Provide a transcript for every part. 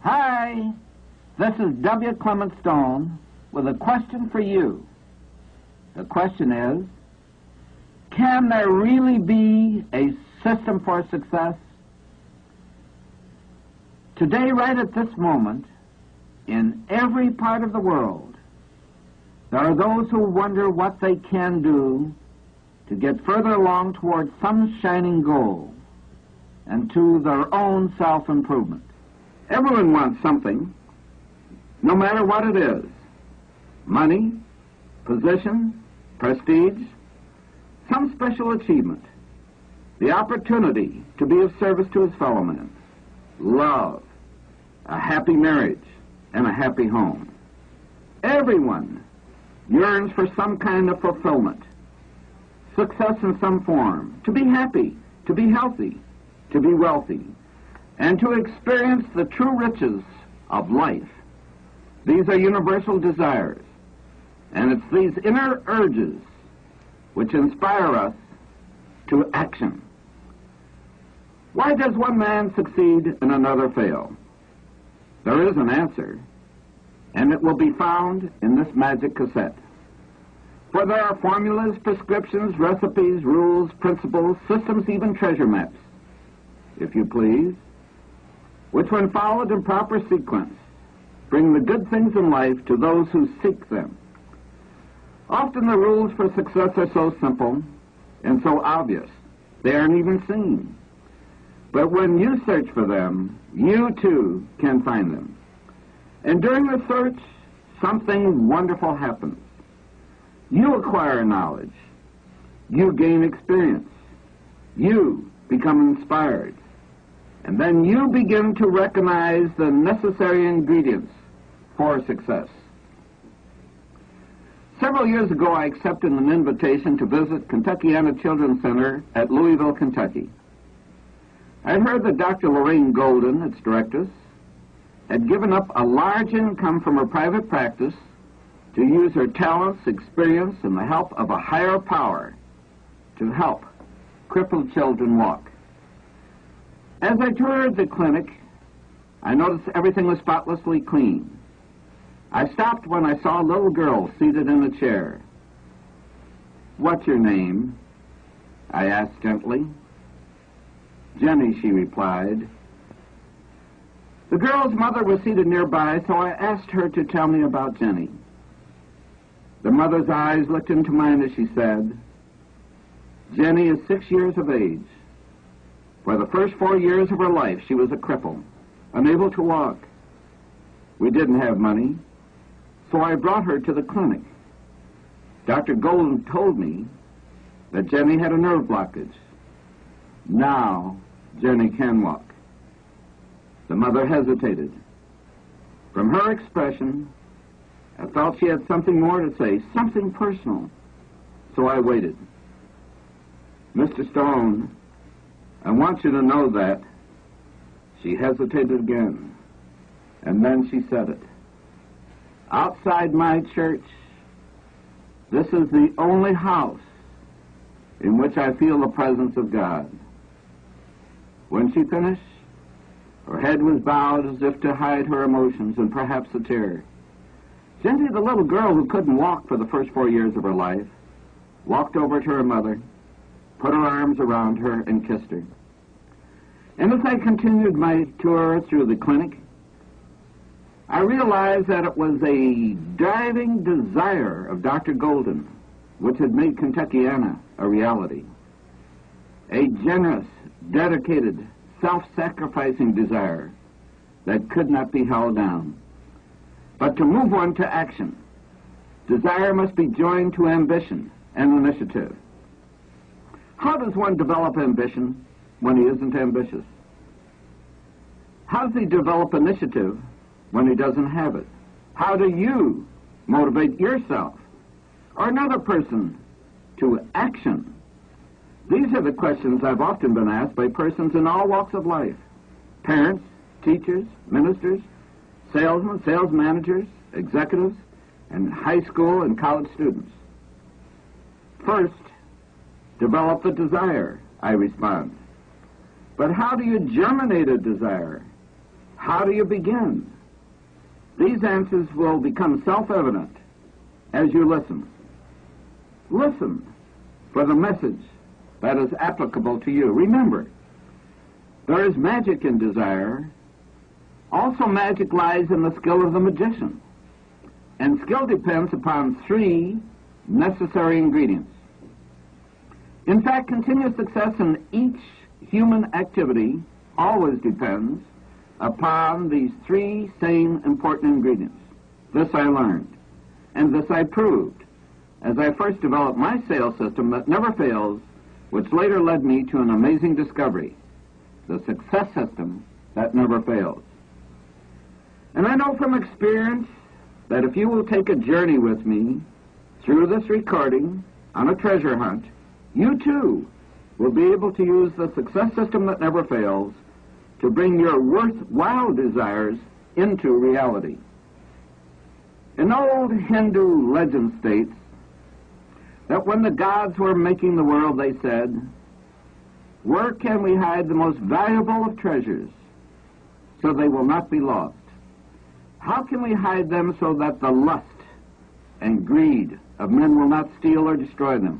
Hi, this is W. Clement Stone with a question for you. The question is, can there really be a system for success? Today, right at this moment, in every part of the world, there are those who wonder what they can do to get further along towards some shining goal and to their own self-improvement. Everyone wants something, no matter what it is. Money, position, prestige, some special achievement, the opportunity to be of service to his fellow men, love, a happy marriage, and a happy home. Everyone yearns for some kind of fulfillment, success in some form, to be happy, to be healthy, to be wealthy, and to experience the true riches of life. These are universal desires, and it's these inner urges which inspire us to action. Why does one man succeed and another fail? There is an answer, and it will be found in this magic cassette. For there are formulas, prescriptions, recipes, rules, principles, systems, even treasure maps, if you please, which when followed in proper sequence, bring the good things in life to those who seek them. Often the rules for success are so simple and so obvious, they aren't even seen. But when you search for them, you too can find them. And during the search, something wonderful happens. You acquire knowledge. You gain experience. You become inspired. And then you begin to recognize the necessary ingredients for success. Several years ago, I accepted an invitation to visit Kentuckiana Children's Center at Louisville, Kentucky. I heard that Dr. Lorraine Golden, its directress, had given up a large income from her private practice to use her talents, experience, and the help of a higher power to help crippled children walk. As I toured the clinic, I noticed everything was spotlessly clean. I stopped when I saw a little girl seated in a chair. "What's your name?" I asked gently. "Jenny," she replied. The girl's mother was seated nearby, so I asked her to tell me about Jenny. The mother's eyes looked into mine as she said, "Jenny is 6 years of age. For the first 4 years of her life, she was a cripple, unable to walk. We didn't have money, so I brought her to the clinic. Dr. Golden told me that Jenny had a nerve blockage. Now, Jenny can walk." The mother hesitated. From her expression, I felt she had something more to say, something personal, so I waited. "Mr. Stone, I want you to know that..." She hesitated again, and then she said it. "Outside my church, this is the only house in which I feel the presence of God." When she finished, her head was bowed as if to hide her emotions and perhaps a tear. Jenny, the little girl who couldn't walk for the first 4 years of her life, walked over to her mother, put her arms around her, and kissed her. And as I continued my tour through the clinic, I realized that it was a driving desire of Dr. Golden which had made Kentuckiana a reality. A generous, dedicated, self-sacrificing desire that could not be held down. But to move one to action, desire must be joined to ambition and initiative. How does one develop ambition when he isn't ambitious? How does he develop initiative when he doesn't have it? How do you motivate yourself or another person to action? These are the questions I've often been asked by persons in all walks of life: parents, teachers, ministers, salesmen, sales managers, executives, and high school and college students. First, develop the desire, I respond. But how do you germinate a desire? How do you begin? These answers will become self-evident as you listen. Listen for the message that is applicable to you. Remember, there is magic in desire. Also, magic lies in the skill of the magician. And skill depends upon three necessary ingredients. In fact, continuous success in each human activity always depends upon these three same important ingredients. This I learned, and this I proved, as I first developed my sales system that never fails, which later led me to an amazing discovery, the success system that never fails. And I know from experience that if you will take a journey with me through this recording on a treasure hunt, you too will be able to use the success system that never fails to bring your worthwhile desires into reality. An old Hindu legend states that when the gods were making the world, they said, "Where can we hide the most valuable of treasures so they will not be lost? How can we hide them so that the lust and greed of men will not steal or destroy them?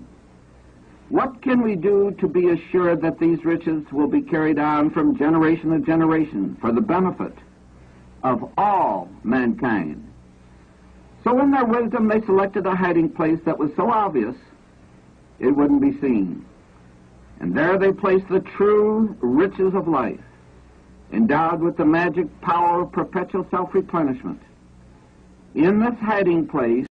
What can we do to be assured that these riches will be carried on from generation to generation for the benefit of all mankind?" So in their wisdom, they selected a hiding place that was so obvious it wouldn't be seen. And there they placed the true riches of life, endowed with the magic power of perpetual self-replenishment. In this hiding place,